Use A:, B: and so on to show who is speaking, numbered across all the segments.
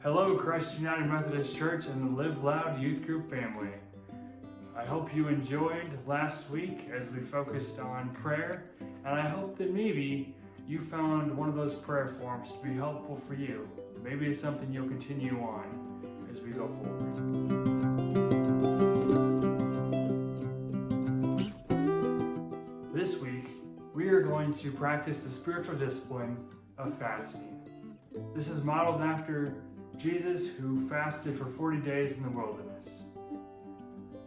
A: Hello, Christ United Methodist Church and the Live Loud Youth Group family. I hope you enjoyed last week as we focused on prayer, and I hope that maybe you found one of those prayer forms to be helpful for you. Maybe it's something you'll continue on as we go forward. This week, we are going to practice the spiritual discipline of fasting. This is modeled after Jesus, who fasted for 40 days in the wilderness.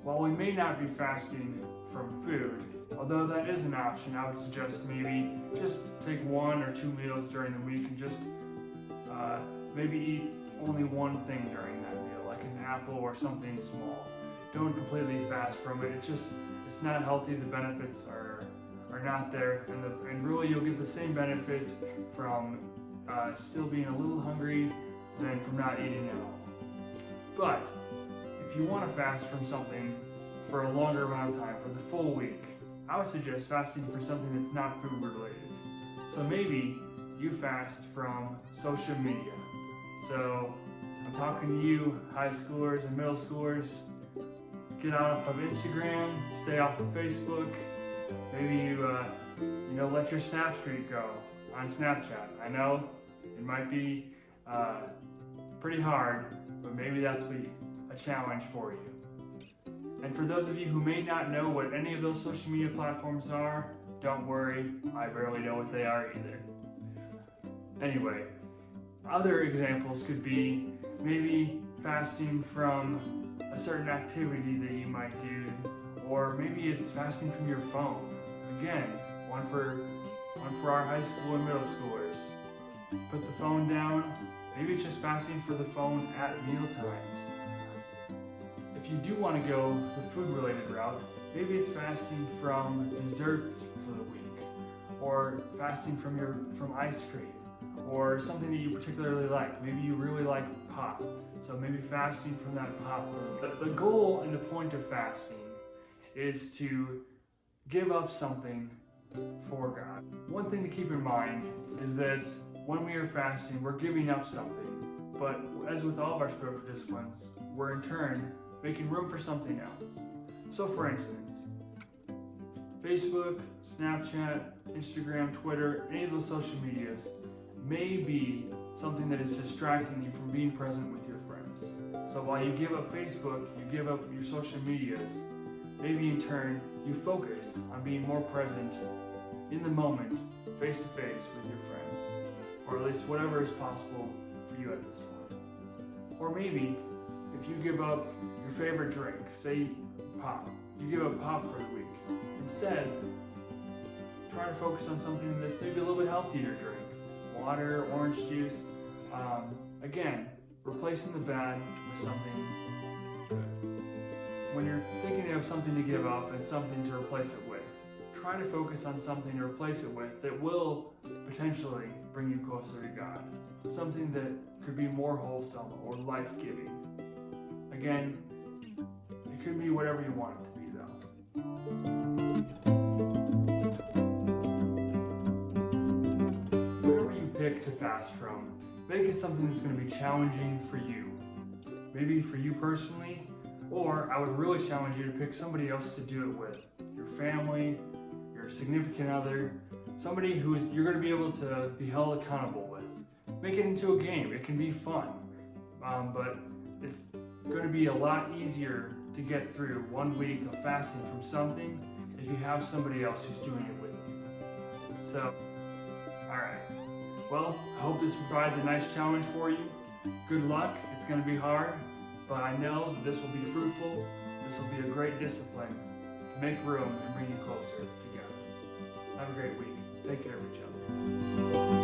A: While we may not be fasting from food, although that is an option, I would suggest maybe just take 1 or 2 meals during the week and just maybe eat only one thing during that meal, like an apple or something small. Don't completely fast from it. It's not healthy. The benefits are not there, and really you'll get the same benefit from still being a little hungry than from not eating at all. But if you want to fast from something for a longer amount of time, for the full week, I would suggest fasting for something that's not food related. So maybe you fast from social media. So I'm talking to you, high schoolers and middle schoolers. Get off of Instagram, stay off of Facebook. Maybe you let your Snap streak go on Snapchat. I know it might be pretty hard, but maybe that's a challenge for you. And for those of you who may not know what any of those social media platforms are, don't worry, I barely know what they are either. Anyway, other examples could be maybe fasting from a certain activity that you might do, or maybe it's fasting from your phone. Again, one for our high school and middle schoolers. Put the phone down. Maybe it's just fasting for the phone at meal times. If you do want to go the food-related route, maybe it's fasting from desserts for the week, or fasting from ice cream, or something that you particularly like. Maybe you really like pop, so maybe fasting from that pop food. The goal and the point of fasting is to give up something for God. One thing to keep in mind is that when we are fasting, we're giving up something, but as with all of our spiritual disciplines, we're in turn making room for something else. So for instance, Facebook, Snapchat, Instagram, Twitter, any of those social medias may be something that is distracting you from being present with your friends. So while you give up Facebook, you give up your social medias, maybe in turn you focus on being more present in the moment, face to face with your friends, or at least whatever is possible for you at this point. Or maybe if you give up your favorite drink, say pop, you give up pop for the week. Instead, try to focus on something that's maybe a little bit healthier to drink. Water, orange juice. Again, replacing the bad with something good. When you're thinking of something to give up and something to replace it with, try to focus on something to replace it with that will potentially bring you closer to God. Something that could be more wholesome or life-giving. Again, it could be whatever you want it to be, though. Whatever you pick to fast from, make it something that's going to be challenging for you. Maybe for you personally, or I would really challenge you to pick somebody else to do it with. Your family, your significant other, somebody who you're going to be able to be held accountable with. Make it into a game. It can be fun, but it's going to be a lot easier to get through 1 week of fasting from something if you have somebody else who's doing it with you. So, alright. Well, I hope this provides a nice challenge for you. Good luck. It's going to be hard, but I know that this will be fruitful. This will be a great discipline to make room and bring you closer together. Have a great week. Take care of each other.